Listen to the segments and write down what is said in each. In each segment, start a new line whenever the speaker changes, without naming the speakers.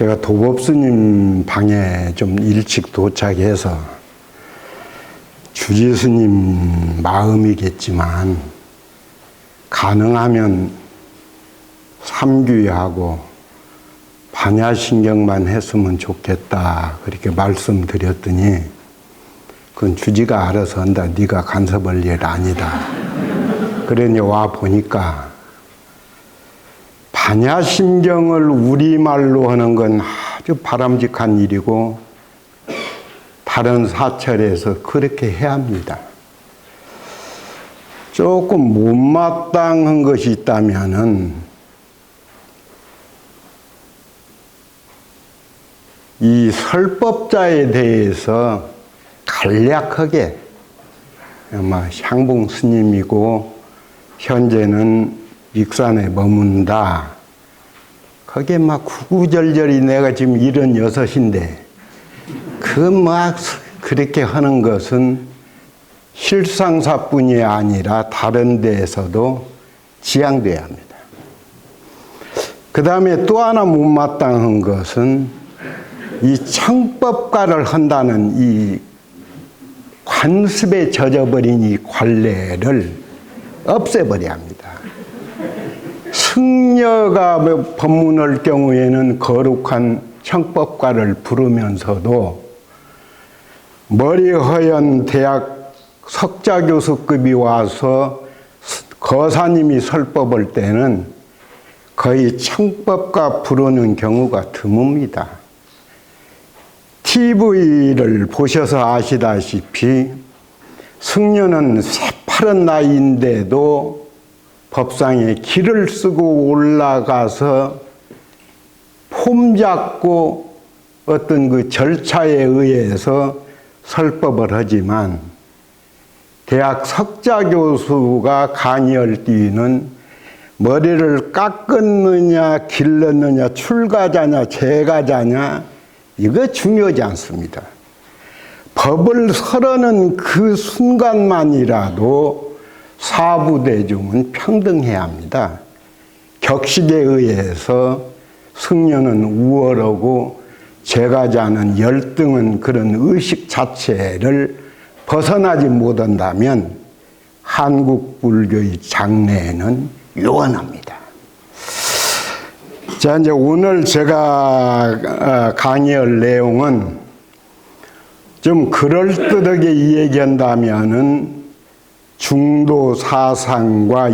제가 도법스님 방에 좀 일찍 도착해서 주지스님 마음이겠지만 가능하면 삼규하고 반야신경만 했으면 좋겠다 그렇게 말씀드렸더니 그건 주지가 알아서 한다. 네가 간섭할 일 아니다. 그러니 와 보니까 반야심경을 우리말로 하는 건 아주 바람직한 일이고 다른 사찰에서 그렇게 해야 합니다. 조금 못마땅한 것이 있다면은 이 설법자에 대해서 간략하게 아마 향봉 스님이고 현재는 익산에 머문다. 거기에 막 구구절절히 내가 지금 76인데 그 막 그렇게 하는 것은 실상사뿐이 아니라 다른 데에서도 지양돼야 합니다. 그 다음에 또 하나 못마땅한 것은 이 청법가를 한다는 이 관습에 젖어버린 이 관례를 없애버려야 합니다. 승려가 법문할 경우에는 거룩한 청법가를 부르면서도 머리 허연 대학 석자교수급이 와서 거사님이 설법할 때는 거의 청법가 부르는 경우가 드뭅니다. TV를 보셔서 아시다시피 승려는 새파란 나이인데도 법상에 길을 쓰고 올라가서 폼 잡고 어떤 그 절차에 의해서 설법을 하지만 대학 석자교수가 강의할 때는 머리를 깎았느냐 길렀느냐 출가자냐 재가자냐 이거 중요하지 않습니다. 법을 설하는 그 순간만이라도 사부대중은 평등해야 합니다. 격식에 의해서 승려는 우월하고 재가자는 열등한 그런 의식 자체를 벗어나지 못한다면 한국 불교의 장래에는 요원합니다. 자, 이제 오늘 제가 강의할 내용은 좀 그럴듯하게 이야기한다면은 중도 사상과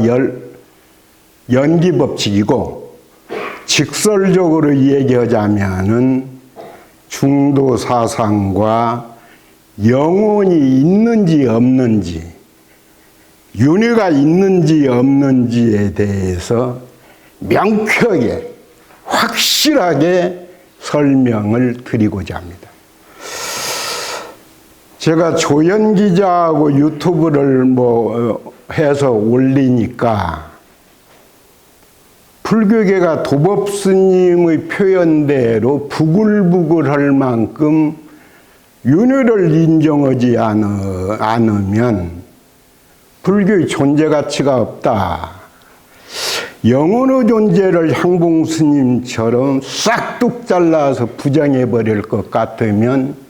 연기법칙이고 직설적으로 얘기하자면은 중도 사상과 영혼이 있는지 없는지 윤회가 있는지 없는지에 대해서 명쾌하게 확실하게 설명을 드리고자 합니다. 제가 조연 기자하고 유튜브를 해서 올리니까 불교계가 도법스님의 표현대로 부글부글할 만큼 윤회를 인정하지 않으면 불교의 존재 가치가 없다. 영혼의 존재를 향봉 스님처럼 싹둑 잘라서 부정해버릴 것 같으면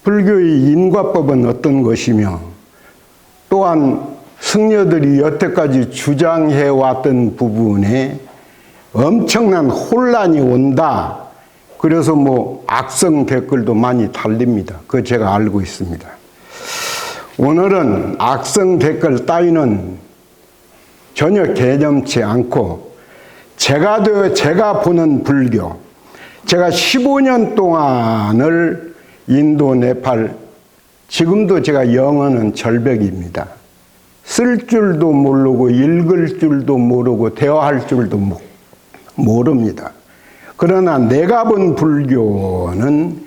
불교의 인과법은 어떤 것이며 또한 승려들이 여태까지 주장해왔던 부분에 엄청난 혼란이 온다. 그래서 악성 댓글도 많이 달립니다. 그거 제가 알고 있습니다. 오늘은 악성 댓글 따위는 전혀 개념치 않고 제가 보는 불교, 제가 15년 동안을 인도, 네팔, 지금도 제가 영어는 절벽입니다. 쓸 줄도 모르고 읽을 줄도 모르고 대화할 줄도 모릅니다. 그러나 내가 본 불교는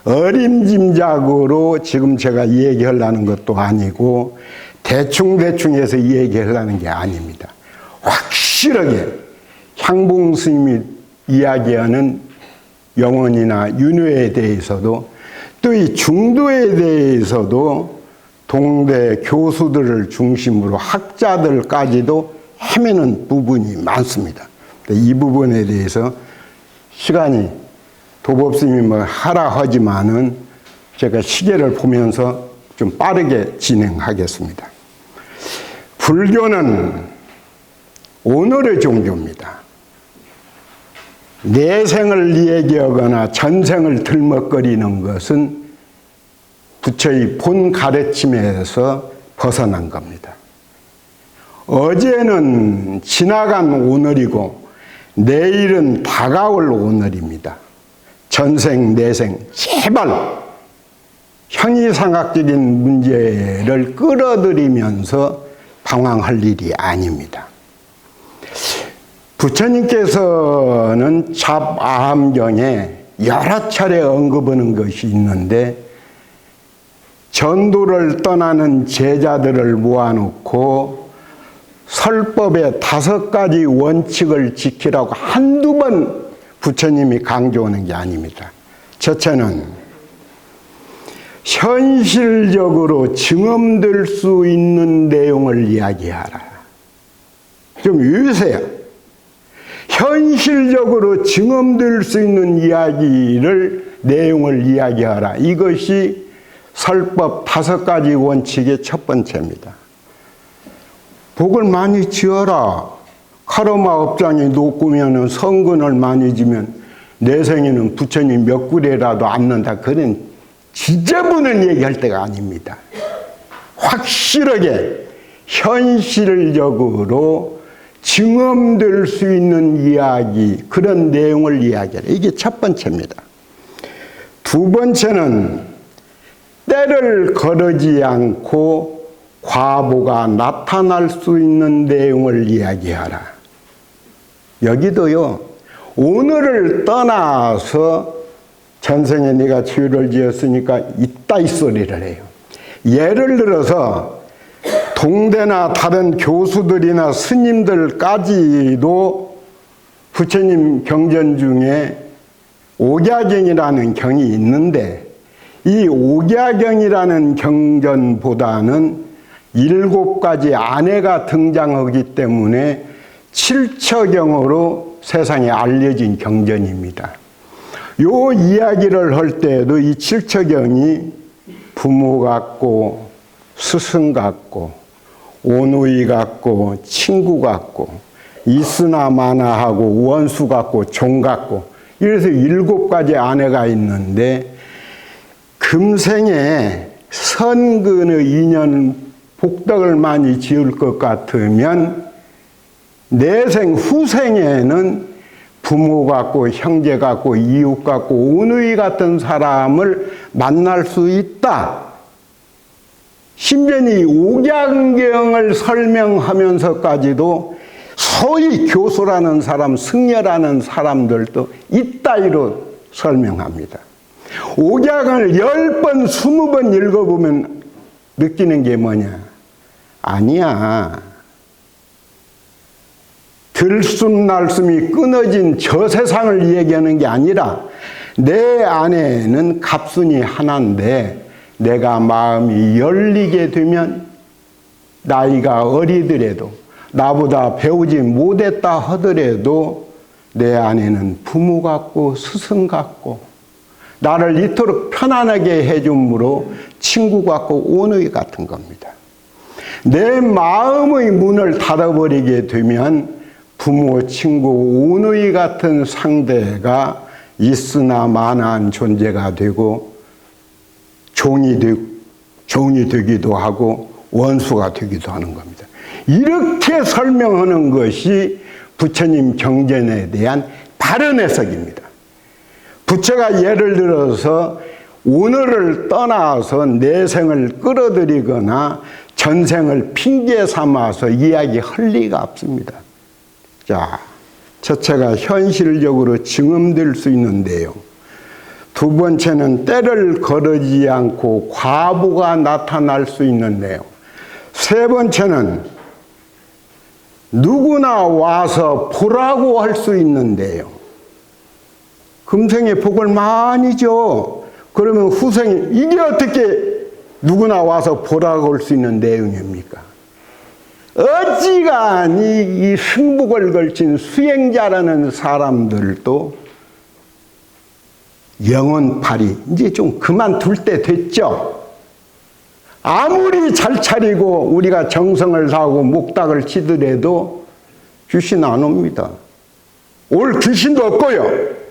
어림짐작으로 지금 제가 얘기하려는 것도 아니고 대충 해서 얘기하려는 게 아닙니다. 확실하게 향봉 스님이 이야기하는 영혼이나 윤회에 대해서도 또 이 중도에 대해서도 동대 교수들을 중심으로 학자들까지도 헤매는 부분이 많습니다. 이 부분에 대해서 시간이 도법스님이 뭐 하라 하지만은 제가 시계를 보면서 좀 빠르게 진행하겠습니다. 불교는 오늘의 종교입니다. 내생을 얘기하거나 전생을 들먹거리는 것은 부처의 본 가르침에서 벗어난 겁니다. 어제는 지나간 오늘이고 내일은 다가올 오늘입니다. 전생, 내생, 제발 형이상학적인 문제를 끌어들이면서 방황할 일이 아닙니다. 부처님께서는 잡아함경에 여러 차례 언급하는 것이 있는데 전도를 떠나는 제자들을 모아놓고 설법의 5가지 원칙을 지키라고 한두 번 부처님이 강조하는 게 아닙니다. 첫째는 현실적으로 증험될 수 있는 내용을 이야기하라. 좀 유의세요. 현실적으로 증험될 수 있는 이야기를, 내용을 이야기하라. 이것이 설법 5가지 원칙의 첫 번째입니다. 복을 많이 지어라. 카르마 업장이 높으면 성근을 많이 지면 내생에는 부처님 몇 구레라도 앉는다. 그런 지저분한 얘기할 때가 아닙니다. 확실하게 현실적으로 증험될 수 있는 이야기, 그런 내용을 이야기하라. 이게 첫 번째입니다. 두 번째는 때를 거르지 않고 과보가 나타날 수 있는 내용을 이야기하라. 여기도요, 오늘을 떠나서 전생에 네가 죄를 지었으니까 이따 이 소리를 해요. 예를 들어서 동대나 다른 교수들이나 스님들까지도 부처님 경전 중에 옥야경이라는 경이 있는데 이 옥야경이라는 경전보다는 7가지 아내가 등장하기 때문에 7처경으로 세상에 알려진 경전입니다. 요 이야기를 할 때에도 이 7처경이 부모 같고 스승 같고 오누이 같고 친구 같고 있으나 마나하고 원수 같고 종 같고 이래서 7가지 아내가 있는데 금생에 선근의 인연 복덕을 많이 지을 것 같으면 내생 후생에는 부모 같고 형제 같고 이웃 같고 오누이 같은 사람을 만날 수 있다. 심지어는 옥야경을 설명하면서까지도 소위 교수라는 사람, 승려라는 사람들도 이따위로 설명합니다. 옥야경을 10번, 20번 읽어보면 느끼는 게 뭐냐? 아니야. 들숨날숨이 끊어진 저 세상을 얘기하는 게 아니라 내 안에는 갑순이 하나인데 내가 마음이 열리게 되면 나이가 어리더라도 나보다 배우지 못했다 하더라도 내 안에는 부모 같고 스승 같고 나를 이토록 편안하게 해줌으로 친구 같고 오누이 같은 겁니다. 내 마음의 문을 닫아버리게 되면 부모, 친구, 오누이 같은 상대가 있으나 마나한 존재가 되고 종이 되기도 하고 원수가 되기도 하는 겁니다. 이렇게 설명하는 것이 부처님 경전에 대한 바른 해석입니다. 부처가 예를 들어서 오늘을 떠나서 내생을 끌어들이거나 전생을 핑계 삼아서 이야기할 리가 없습니다. 자, 첫째가 현실적으로 증험될 수 있는 내용. 두 번째는 때를 거르지 않고 과보가 나타날 수 있는 내용. 세 번째는 누구나 와서 보라고 할 수 있는 내용. 금생에 복을 많이 줘. 그러면 후생에 이게 어떻게 누구나 와서 보라고 할 수 있는 내용입니까? 어지간히 이 승복을 걸친 수행자라는 사람들도 영혼팔이 이제 좀 그만둘 때 됐죠. 아무리 잘 차리고 우리가 정성을 다하고 목닥을 치더라도 귀신 안 옵니다. 올 귀신도 없고요.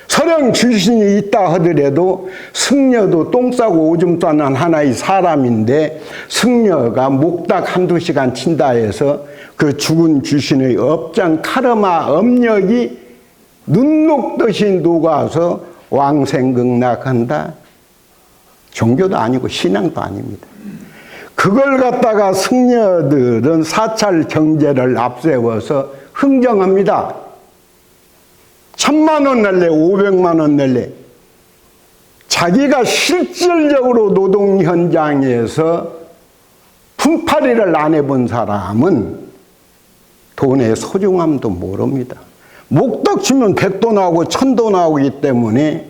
설령 귀신이 있다 하더라도 승려도 똥 싸고 오줌 싸는 하나의 사람인데 승려가 목닥 한두 시간 친다 해서 그 죽은 귀신의 업장 카르마 업력이 눈 녹듯이 녹아서 왕생극락한다. 종교도 아니고 신앙도 아닙니다. 그걸 갖다가 승려들은 사찰 경제를 앞세워서 흥정합니다. 1,000만 원 낼래, 500만 원 낼래. 자기가 실질적으로 노동 현장에서 품팔이를 안 해본 사람은 돈의 소중함도 모릅니다. 목덕 치면 100도 나오고 1000도 나오기 때문에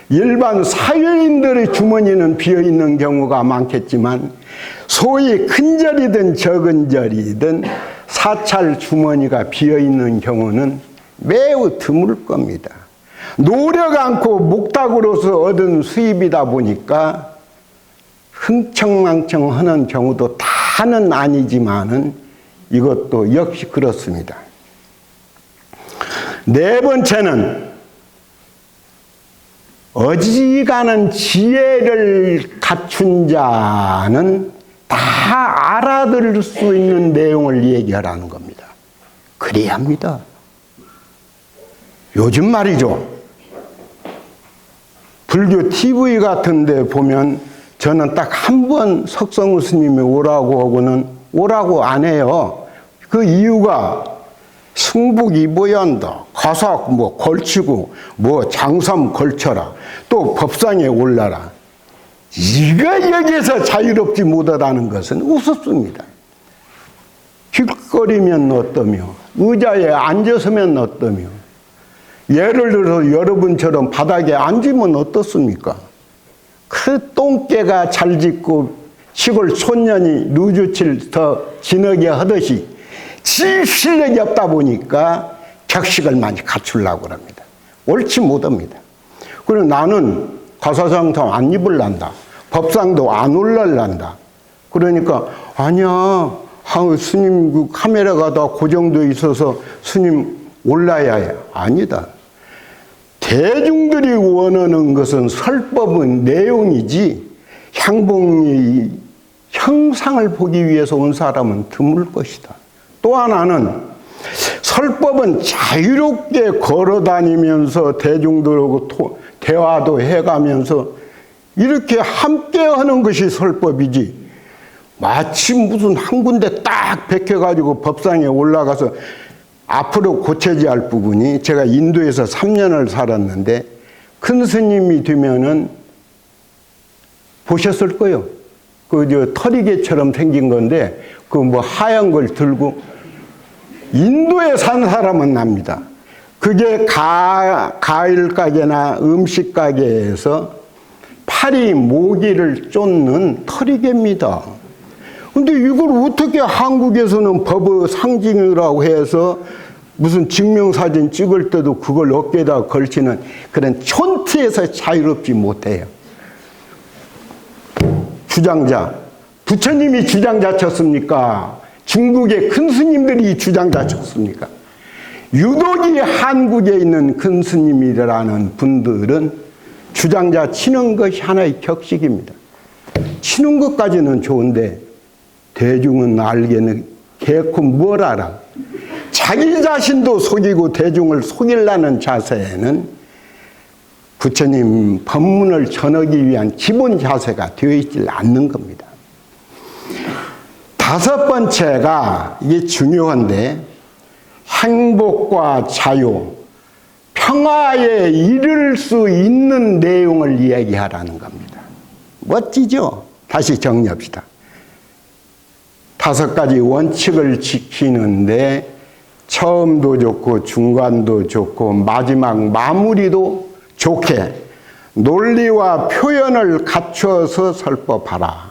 일반 사회인들의 주머니는 비어있는 경우가 많겠지만 소위 큰 절이든 적은 절이든 사찰 주머니가 비어있는 경우는 매우 드물 겁니다. 노력 않고 목닥으로서 얻은 수입이다 보니까 흥청망청 하는 경우도 다는 아니지만은 이것도 역시 그렇습니다. 네 번째는 어지간한 지혜를 갖춘 자는 다 알아들을 수 있는 내용을 얘기하라는 겁니다. 그래야 합니다. 요즘 말이죠. 불교 TV 같은 데 보면 저는 딱 한 번 석성우 스님이 오라고 하고는 오라고 안 해요. 그 이유가 승북 이보연도 가서 뭐 걸치고 뭐 장삼 걸쳐라 또 법상에 올라라. 이거 여기에서 자유롭지 못하다는 것은 우습습니다. 길거리면 어떠며 의자에 앉아서면 어떠며 예를 들어서 여러분처럼 바닥에 앉으면 어떻습니까? 그 똥개가 잘 짖고 시골 촌년이 누주칠 더 지너게 하듯이 지 실력이 없다 보니까 격식을 많이 갖추려고 합니다. 옳지 못합니다. 그리고 나는 가사장성 안 입을란다. 법상도 안 올랄란다. 그러니까 아니야. 스님 그 카메라가 다 고정되어 있어서 스님 올라야 해. 아니다. 대중들이 원하는 것은 설법은 내용이지 향봉의 형상을 보기 위해서 온 사람은 드물 것이다. 또 하나는 설법은 자유롭게 걸어다니면서 대중들하고 대화도 해가면서 이렇게 함께 하는 것이 설법이지 마치 무슨 한 군데 딱 베껴가지고 법상에 올라가서 앞으로 고쳐져야 할 부분이 제가 인도에서 3년을 살았는데 큰 스님이 되면은 보셨을 거예요. 그 털이개처럼 생긴 건데 그 뭐 하얀 걸 들고 인도에 산 사람은 납니다. 그게 과일 가게나 음식 가게에서 파리 모기를 쫓는 털이개입니다. 근데 이걸 어떻게 한국에서는 법의 상징이라고 해서 무슨 증명사진 찍을 때도 그걸 어깨에다 걸치는 그런 촌티에서 자유롭지 못해요. 주장자, 부처님이 주장자 쳤습니까? 중국의 큰 스님들이 주장자 쳤습니까? 유독이 한국에 있는 큰 스님이라는 분들은 주장자 치는 것이 하나의 격식입니다. 치는 것까지는 좋은데 대중은 알게는 개코 뭘 알아? 자기 자신도 속이고 대중을 속이려는 자세는 부처님 법문을 전하기 위한 기본 자세가 되어 있지 않는 겁니다. 다섯 번째가 이게 중요한데 행복과 자유, 평화에 이를 수 있는 내용을 이야기하라는 겁니다. 멋지죠? 다시 정리합시다. 5가지 원칙을 지키는데 처음도 좋고 중간도 좋고 마지막 마무리도 좋게 논리와 표현을 갖춰서 설법하라.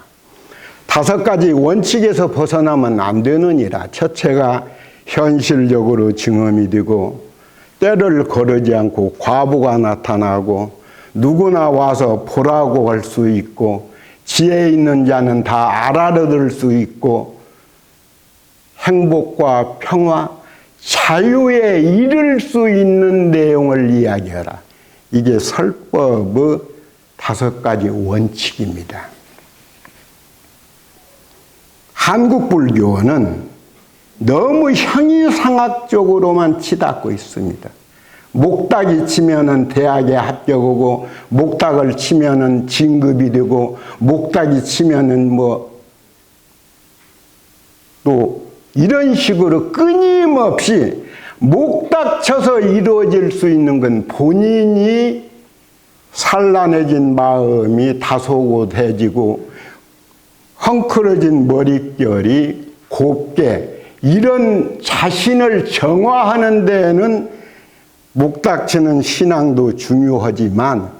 5가지 원칙에서 벗어나면 안 되느니라. 첫째가 현실적으로 증언이 되고 때를 거르지 않고 과부가 나타나고 누구나 와서 보라고 할 수 있고 지혜 있는 자는 다 알아들을 수 있고 행복과 평화, 자유에 이를 수 있는 내용을 이야기하라. 이게 설법의 5가지 원칙입니다. 한국 불교는 너무 형이상학적으로만 치닫고 있습니다. 목탁이 치면은 대학에 합격하고, 목탁을 치면은 진급이 되고, 목탁이 치면은 또 이런 식으로 끊임없이 목탁 쳐서 이루어질 수 있는 건 본인이 산란해진 마음이 다소곳해지고 헝클어진 머릿결이 곱게 이런 자신을 정화하는 데에는 목닥치는 신앙도 중요하지만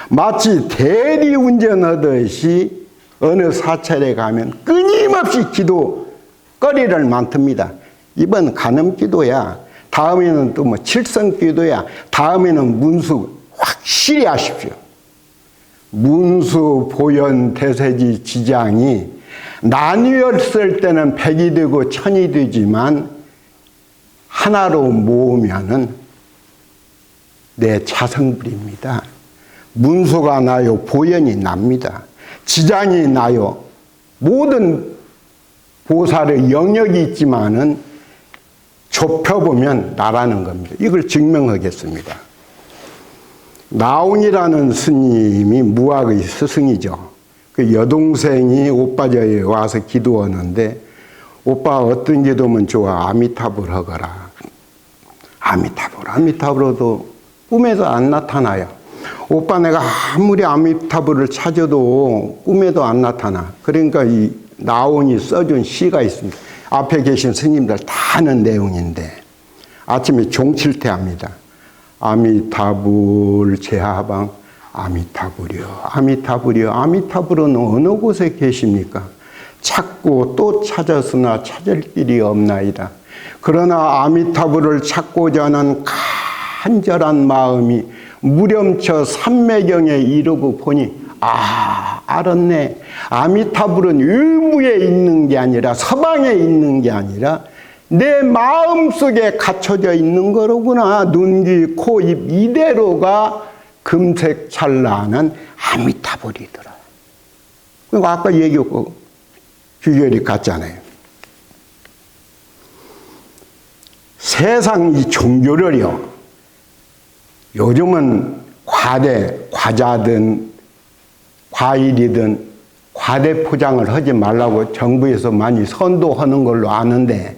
마치 대리운전하듯이 어느 사찰에 가면 끊임없이 기도거리를 많습니다. 이번 간음기도야, 다음에는 또 칠성기도야, 다음에는 문수. 확실히 하십시오. 문수, 보현, 대세지, 지장이 나뉘었을 때는 100이 되고 1000이 되지만 하나로 모으면은 내 자성불입니다. 문수가 나요, 보현이 납니다. 지장이 나요. 모든 보살의 영역이 있지만은 좁혀보면 나라는 겁니다. 이걸 증명하겠습니다. 나온이라는 스님이 무학의 스승이죠. 그 여동생이 오빠저에 와서 기도하는데, 오빠 어떤 기도면 좋아? 아미타불 하거라. 아미타불도 꿈에도 안 나타나요. 오빠 내가 아무리 아미타불을 찾아도 꿈에도 안 나타나. 그러니까 이 나온이 써준 시가 있습니다. 앞에 계신 스님들 다 아는 내용인데 아침에 종칠퇴 합니다. 아미타불 제하방 아미타불이요. 아미타불은 어느 곳에 계십니까? 찾고 또 찾았으나 찾을 길이 없나이다. 그러나 아미타불을 찾고자 하는 간절한 마음이 무렴처 삼매경에 이르고 보니 알았네. 아미타불은 의무에 있는 게 아니라 서방에 있는 게 아니라 내 마음속에 갖춰져 있는 거로구나. 눈, 귀, 코, 입 이대로가 금색찰나는 아미타불이더라. 그러니까 아까 얘기했고 비결이 같잖아요. 세상 이 종교를요, 요즘은 과자든 과일이든 과대 포장을 하지 말라고 정부에서 많이 선도하는 걸로 아는데,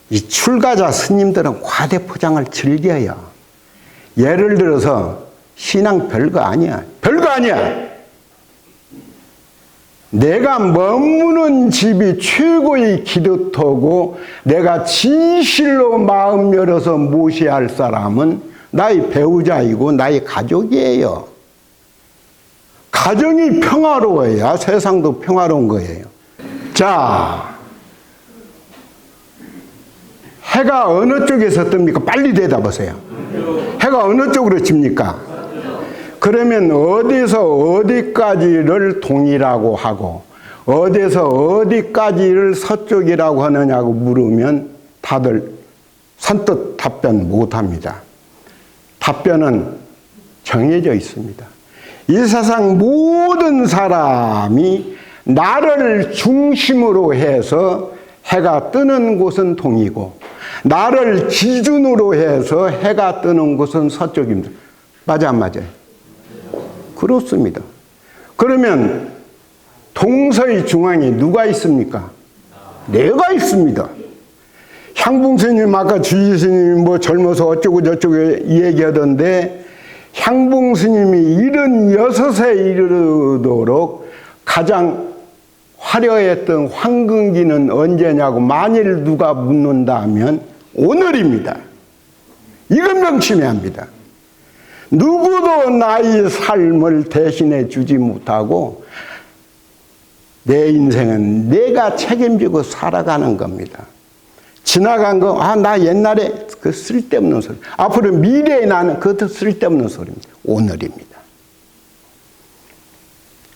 이 출가자 스님들은 과대 포장을 즐겨요. 예를 들어서 신앙 별거 아니야. 내가 머무는 집이 최고의 기도터고 내가 진실로 마음 열어서 모셔야 할 사람은 나의 배우자이고 나의 가족이에요. 가정이 평화로워야 세상도 평화로운 거예요. 자, 해가 어느 쪽에서 뜹니까? 빨리 대답하세요. 해가 어느 쪽으로 집니까? 그러면 어디서 어디까지를 동이라고 하고 어디서 어디까지를 서쪽이라고 하느냐고 물으면 다들 선뜻 답변 못합니다. 답변은 정해져 있습니다. 이 세상 모든 사람이 나를 중심으로 해서 해가 뜨는 곳은 동이고 나를 기준으로 해서 해가 뜨는 곳은 서쪽입니다. 맞아 안 맞아요? 그렇습니다. 그러면 동서의 중앙에 누가 있습니까? 내가 있습니다. 향봉스님 아까 주지스님이 젊어서 어쩌고 저쩌고 얘기하던데, 향봉스님이 76에 이르도록 가장 화려했던 황금기는 언제냐고 만일 누가 묻는다면 오늘입니다. 이건 명심해야 합니다. 누구도 나의 삶을 대신해 주지 못하고 내 인생은 내가 책임지고 살아가는 겁니다. 지나간 거, 나 옛날에 그 쓸데없는 소리. 앞으로 미래에 나는 그것도 쓸데없는 소리입니다. 오늘입니다.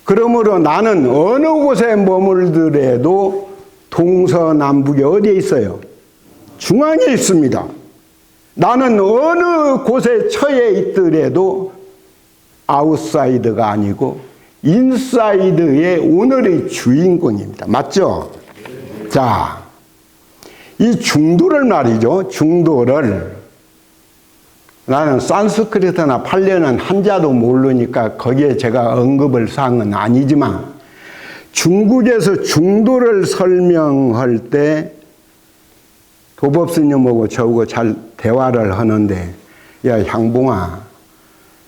그러므로 나는 어느 곳에 머물더라도 동서남북이 어디에 있어요? 중앙에 있습니다. 나는 어느 곳에 처해 있더라도 아웃사이더가 아니고 인사이드의 오늘의 주인공입니다. 맞죠? 자, 이 중도를 말이죠. 중도를 나는 산스크리트나 팔려는 한자도 모르니까 거기에 제가 언급을 사항은 아니지만 중국에서 중도를 설명할 때 도법스님하고 저하고 잘 대화를 하는데, 야 향봉아,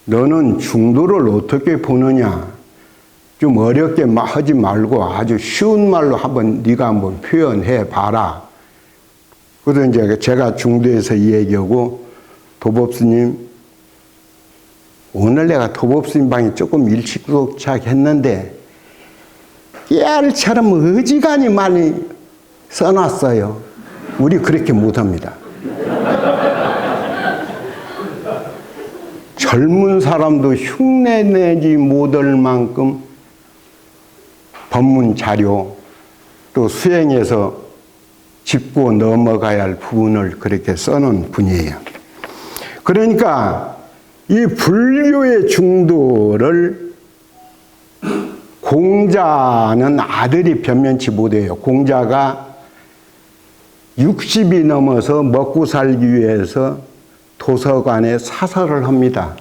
너는 중도를 어떻게 보느냐? 좀 어렵게 하지 말고 아주 쉬운 말로 네가 한번 표현해 봐라. 그래서 이제 제가 중도에서 이 얘기하고, 도법스님, 오늘 내가 도법스님 방에 조금 일찍 도착했는데 깨알처럼 어지간히 많이 써놨어요. 우리 그렇게 못합니다. 젊은 사람도 흉내내지 못할 만큼 법문 자료 또 수행해서 짚고 넘어가야 할 부분을 그렇게 써놓은 분이에요. 그러니까 이 불교의 중도를 공자는 아들이 변면치 못해요. 공자가 60이 넘어서 먹고 살기 위해서 도서관에 사설을 합니다.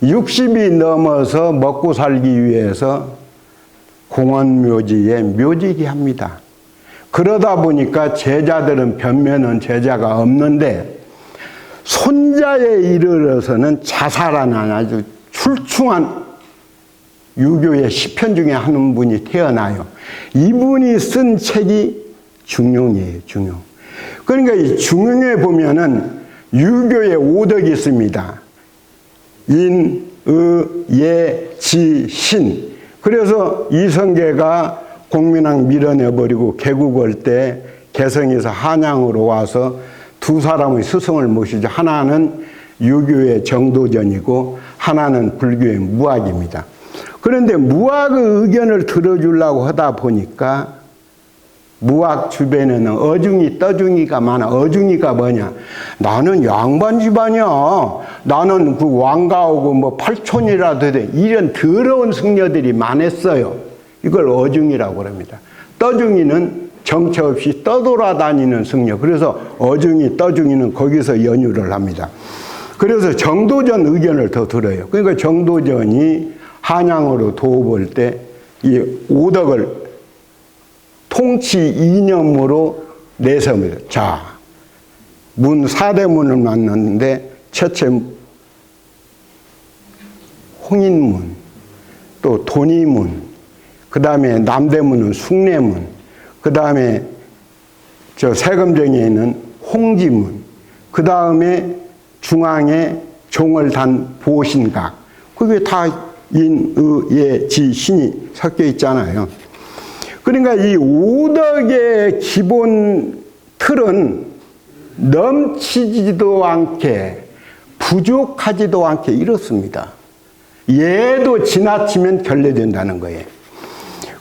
60이 넘어서 먹고 살기 위해서 공원묘지에 묘지기 합니다. 그러다 보니까 제자들은 변면은 제자가 없는데 손자에 이르러서는 자살하는 아주 출중한 유교의 시편 중에 한 분이 태어나요. 이분이 쓴 책이 중용이에요. 중용. 그러니까 이 중용에 보면은 유교의 5덕이 있습니다. 인, 의, 예, 지, 신. 그래서 이성계가 공민왕 밀어내버리고 개국할 때 개성에서 한양으로 와서 두 사람의 스승을 모시죠. 하나는 유교의 정도전이고 하나는 불교의 무학입니다. 그런데 무학의 의견을 들어주려고 하다 보니까 무학 주변에는 어중이 떠중이가 많아. 어중이가 뭐냐? 나는 양반 집안이야. 나는 그 왕가하고 뭐 팔촌이라도 돼. 이런 더러운 승려들이 많았어요. 이걸 어중이라고 합니다. 떠중이는 정처 없이 떠돌아다니는 승려. 그래서 어중이, 떠중이는 거기서 연유를 합니다. 그래서 정도전 의견을 더 들어요. 그러니까 정도전이 한양으로 도읍을 때 이 오덕을 통치 이념으로 내세웁니다. 자, 문 4대문을 만났는데 첫째 홍인문, 또 돈이문, 그 다음에 남대문은 숭례문, 그 다음에 저 세금정에 있는 홍지문, 그 다음에 중앙에 종을 단 보신각, 그게 다 인, 의, 예, 지, 신이 섞여 있잖아요. 그러니까 이 오덕의 기본 틀은 넘치지도 않게 부족하지도 않게 이렇습니다. 얘도 지나치면 결례된다는 거예요.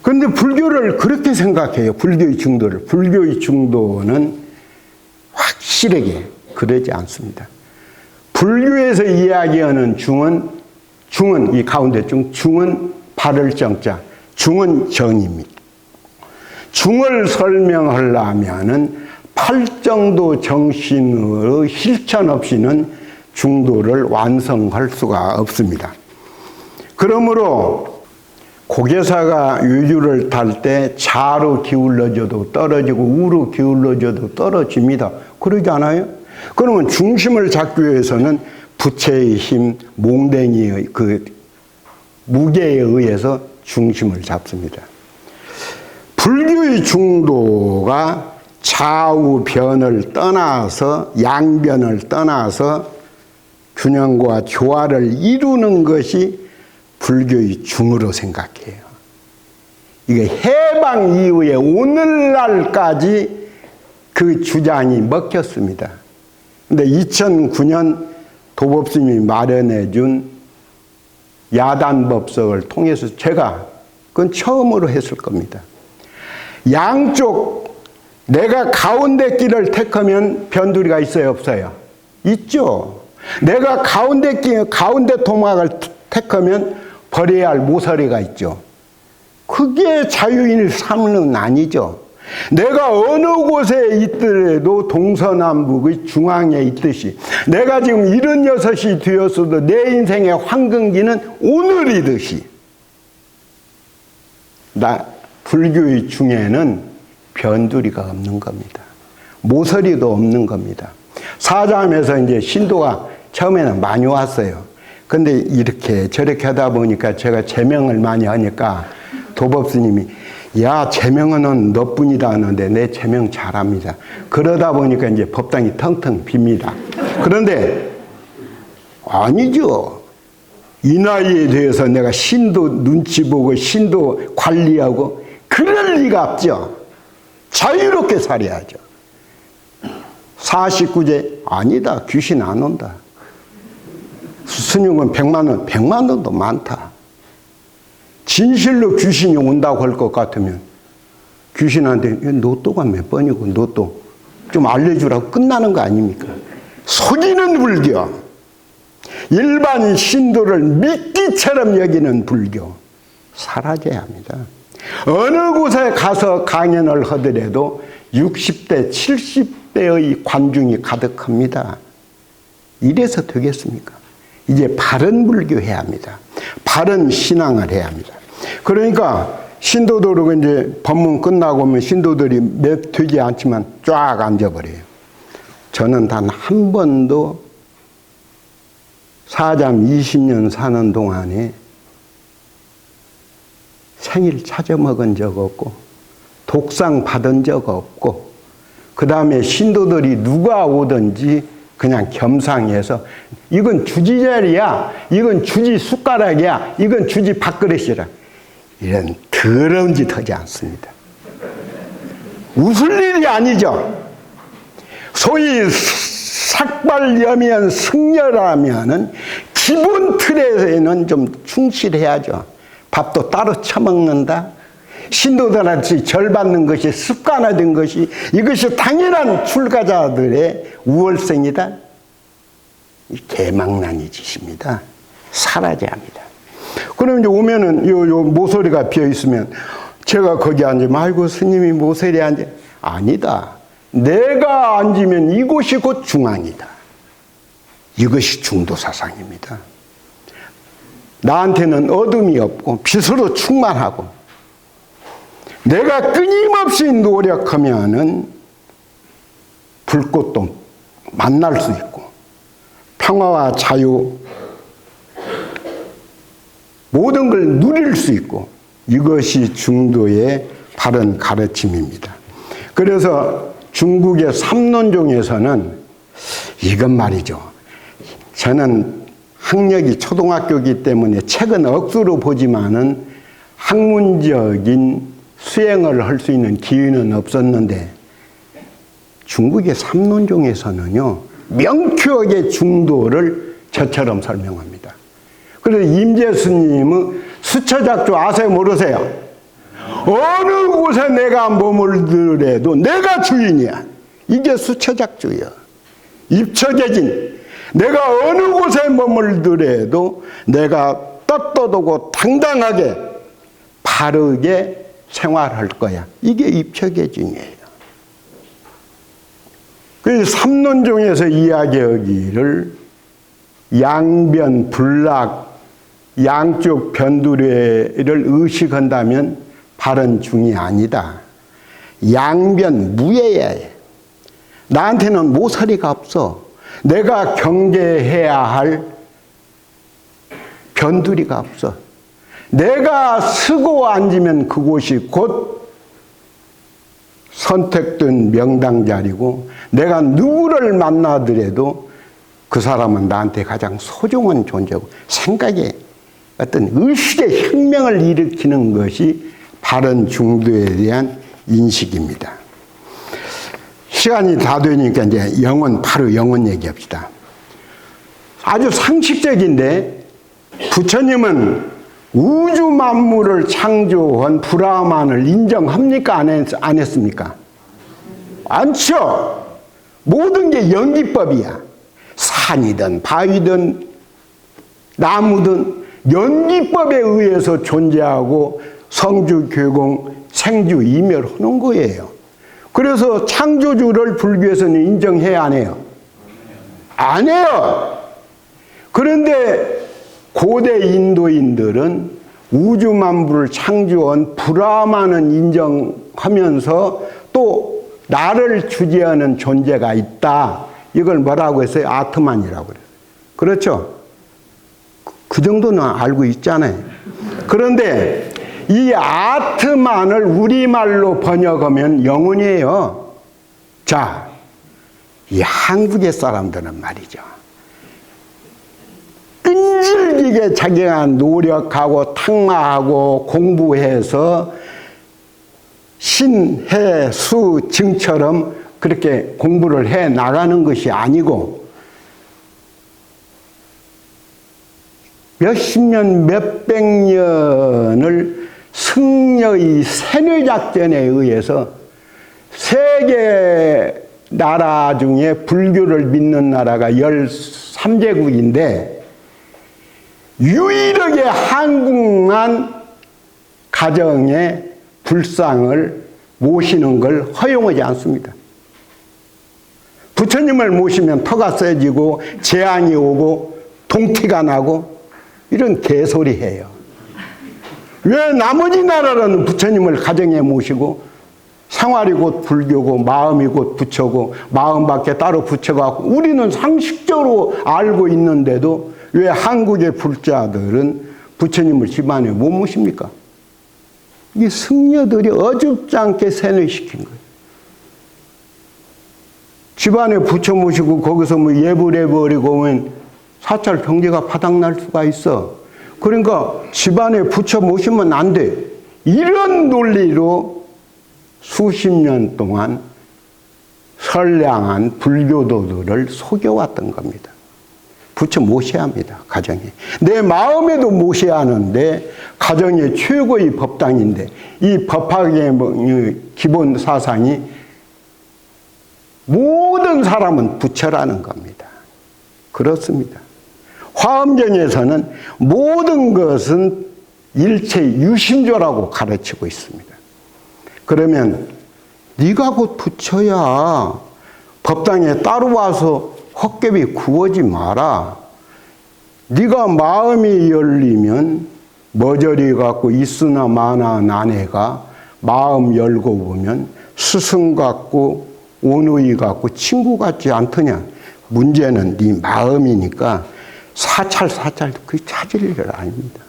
그런데 불교를 그렇게 생각해요. 불교의 중도를. 불교의 중도는 확실하게 그러지 않습니다. 불교에서 이야기하는 중은 이 가운데 중은 바를 정자, 중은 정입니다. 중을 설명하려면은 팔정도 정신의 실천 없이는 중도를 완성할 수가 없습니다. 그러므로 고개사가 유유를 탈 때 좌로 기울어져도 떨어지고 우로 기울어져도 떨어집니다. 그러지 않아요? 그러면 중심을 잡기 위해서는 부채의 힘, 몽댕이의 그 무게에 의해서 중심을 잡습니다. 불교의 중도가 좌우변을 떠나서 양변을 떠나서 균형과 조화를 이루는 것이 불교의 중으로 생각해요. 이게 해방 이후에 오늘날까지 그 주장이 먹혔습니다. 근데 2009년 도법스님이 마련해 준 야단법석을 통해서 제가 그건 처음으로 했을 겁니다. 양쪽 내가 가운데 길을 택하면 변두리가 있어요, 없어요? 있죠. 내가 가운데 도막을 택하면 버려야 할 모서리가 있죠. 그게 자유인의 삶은 아니죠. 내가 어느 곳에 있더라도 동서남북의 중앙에 있듯이 내가 지금 76이 되었어도 내 인생의 황금기는 오늘이듯이 불교의 중에는 변두리가 없는 겁니다. 모서리도 없는 겁니다. 사자함에서 이제 신도가 처음에는 많이 왔어요. 근데 이렇게 저렇게 하다 보니까 제가 제명을 많이 하니까 도법스님이 야, 제명은 너뿐이다 하는데 내 제명 잘합니다. 그러다 보니까 이제 법당이 텅텅 빕니다. 그런데 아니죠. 이 나이에 대해서 내가 신도 눈치 보고 신도 관리하고 그럴 리가 없죠. 자유롭게 살아야죠. 49제 아니다. 귀신 안 온다. 스님은 100만 원, 100만 원도 많다. 진실로 귀신이 온다고 할 것 같으면 귀신한테 로또가 몇 번이고 로또 좀 알려주라고 끝나는 거 아닙니까? 속이는 불교. 일반 신도를 미끼처럼 여기는 불교. 사라져야 합니다. 어느 곳에 가서 강연을 하더라도 60대, 70대의 관중이 가득합니다. 이래서 되겠습니까? 이제 바른 불교 해야 합니다. 바른 신앙을 해야 합니다. 그러니까 신도들은 이제 법문 끝나고 오면 신도들이 몇 되지 않지만 쫙 앉아버려요. 저는 단 한 번도 사잠 20년 사는 동안에 생일 찾아 먹은 적 없고 독상 받은 적 없고 그 다음에 신도들이 누가 오든지 그냥 겸상해서 이건 주지 자리야, 이건 주지 숟가락이야, 이건 주지 밥그릇이라 이런 더러운 짓 하지 않습니다. 웃을 일이 아니죠. 소위 삭발여면 승려라면은 기본 틀에는 좀 충실해야죠. 밥도 따로 처먹는다. 신도들한테 절 받는 것이 습관화된 것이 이것이 당연한 출가자들의 우월성이다. 개망난이 짓입니다. 사라져야 합니다. 그럼 이제 오면은 요 모서리가 비어 있으면 제가 거기 앉으면 아이고 스님이 모서리에 앉아. 아니다. 내가 앉으면 이곳이 곧 중앙이다. 이것이 중도 사상입니다. 나한테는 어둠이 없고 빛으로 충만하고 내가 끊임없이 노력하면은 불꽃도 만날 수 있고 평화와 자유 모든 걸 누릴 수 있고 이것이 중도의 바른 가르침입니다. 그래서 중국의 삼론종에서는 이건 말이죠. 저는 학력이 초등학교이기 때문에 책은 억수로 보지만은 학문적인 수행을 할 수 있는 기회는 없었는데 중국의 삼론종에서는요 명쾌하게 중도를 저처럼 설명합니다. 그래서 임재스님은 수처작조 아세요 모르세요? 어느 곳에 내가 머물더라도 내가 주인이야. 이게 수처작조야. 입처계진. 내가 어느 곳에 머물더라도 내가 떳떳하고 당당하게 바르게 생활할 거야. 이게 입처계진이에요. 그 삼론종에서 이야기하기를 양변, 불락, 양쪽 변두리를 의식한다면 바른 중이 아니다. 양변 무예야 해. 나한테는 모서리가 없어. 내가 경계해야 할 변두리가 없어. 내가 쓰고 앉으면 그곳이 곧 선택된 명당 자리고 내가 누구를 만나더라도 그 사람은 나한테 가장 소중한 존재고 생각에 어떤 의식의 혁명을 일으키는 것이 바른 중도에 대한 인식입니다. 시간이 다 되니까 이제 바로 영혼 얘기합시다. 아주 상식적인데 부처님은 우주 만물을 창조한 브라만을 인정합니까? 안 했습니까? 않죠. 모든 게 연기법이야. 산이든 바위든 나무든 연기법에 의해서 존재하고 성주, 괴공, 생주, 이멸하는 거예요. 그래서 창조주를 불교에서는 인정해야 안 해요? 안 해요. 그런데 고대 인도인들은 우주 만물을 창조한 브라만은 인정하면서 또 나를 주재하는 존재가 있다. 이걸 뭐라고 했어요? 아트만이라고 그래요. 그렇죠? 그 정도는 알고 있잖아요. 그런데 이 아트만을 우리말로 번역하면 영혼이에요. 자, 이 한국의 사람들은 말이죠. 끈질기게 자기가 노력하고 탁마하고 공부해서 신, 해, 수, 증처럼 그렇게 공부를 해 나가는 것이 아니고 몇십 년, 몇백 년을 승려의 세뇌작전에 의해서 세계 나라 중에 불교를 믿는 나라가 13제국인데 유일하게 한국만 가정의 불상을 모시는 걸 허용하지 않습니다. 부처님을 모시면 터가 세지고 재앙이 오고 동티가 나고 이런 개소리 해요. 왜 나머지 나라는 부처님을 가정에 모시고 생활이 곧 불교고 마음이 곧 부처고 마음밖에 따로 부처가 없고 우리는 상식적으로 알고 있는데도 왜 한국의 불자들은 부처님을 집안에 못 모십니까? 이게 승려들이 어줍지 않게 세뇌시킨 거예요. 집안에 부처 모시고 거기서 뭐 예불 해버리고 오면 사찰 경제가 바닥날 수가 있어. 그러니까 집안에 부처 모시면 안 돼. 이런 논리로 수십 년 동안 선량한 불교도들을 속여왔던 겁니다. 부처 모셔야 합니다. 가정에. 내 마음에도 모셔야 하는데 가정이 최고의 법당인데 이 법학의 기본 사상이 모든 사람은 부처라는 겁니다. 그렇습니다. 화엄경에서는 모든 것은 일체 유심조라고 가르치고 있습니다. 그러면 네가 곧 부처야. 법당에 따로 와서 헛개비 구하지 마라. 네가 마음이 열리면 머저리 갖고 있으나 마나 나네가 마음 열고 보면 스승 같고 온의 같고 친구 같지 않더냐. 문제는 네 마음이니까 사찰도 그게 찾을 일 아닙니다.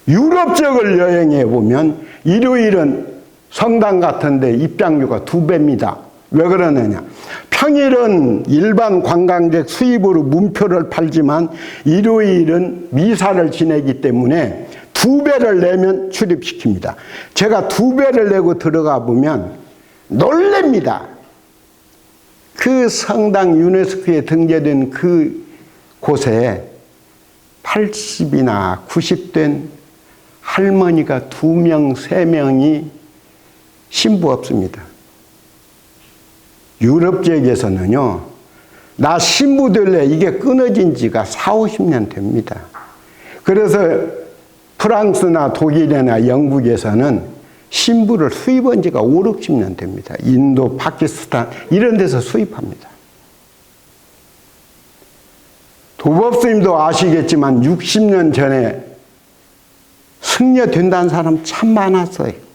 유럽 쪽을 여행해 보면 일요일은 성당 같은데 입장료가 2배입니다. 왜 그러느냐. 평일은 일반 관광객 수입으로 문표를 팔지만 일요일은 미사를 지내기 때문에 2배를 내면 출입시킵니다. 제가 2배를 내고 들어가 보면 놀랍니다. 그 성당 유네스코에 등재된 그 곳에 80이나 90된 할머니가 2명, 3명이 신부 없습니다. 유럽 지역에서는요, 나 신부 될래 이게 끊어진 지가 40-50년 됩니다. 그래서 프랑스나 독일이나 영국에서는 신부를 수입한 지가 50-60년 됩니다. 인도, 파키스탄 이런 데서 수입합니다. 도법스님도 아시겠지만 60년 전에 승려 된다는 사람 참 많았어요.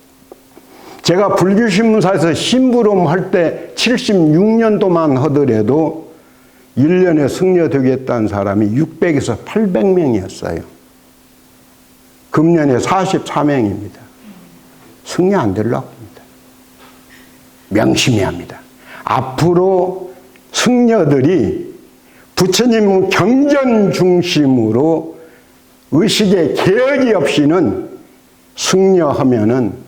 제가 불교신문사에서 심부름 할 때 76년도만 하더라도 1년에 승려 되겠다는 사람이 600에서 800명이었어요. 금년에 44명입니다. 승려 안 되려고 합니다. 명심해야 합니다. 앞으로 승려들이 부처님 경전 중심으로 의식의 개혁이 없이는 승려하면은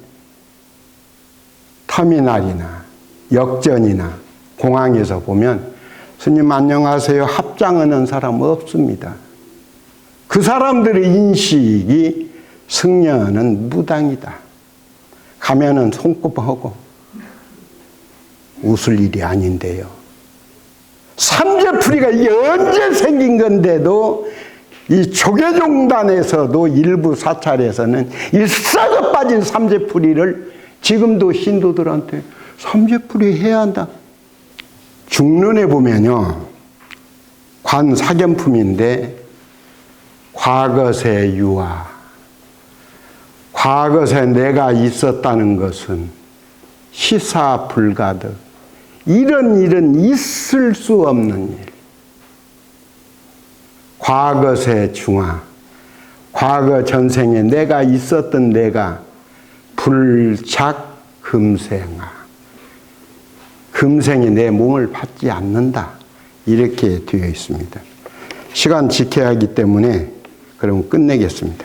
터미널이나 역전이나 공항에서 보면 스님 안녕하세요 합장하는 사람 없습니다. 그 사람들의 인식이 승려는 무당이다. 가면은 손꼽하고 웃을 일이 아닌데요. 삼재풀이가 이게 언제 생긴 건데도 이 조계종단에서도 일부 사찰에서는 이 썩어 빠진 삼재풀이를 지금도 신도들한테 삼재풀이 해야 한다. 중론에 보면요, 관사견품인데 과거세 유아, 과거세 내가 있었다는 것은 시사 불가득, 이런 일은 있을 수 없는 일. 과거세 중화, 과거 전생에 내가 있었던 내가 불착 금생아, 금생이 내 몸을 받지 않는다, 이렇게 되어 있습니다. 시간 지켜야 하기 때문에 그럼 끝내겠습니다.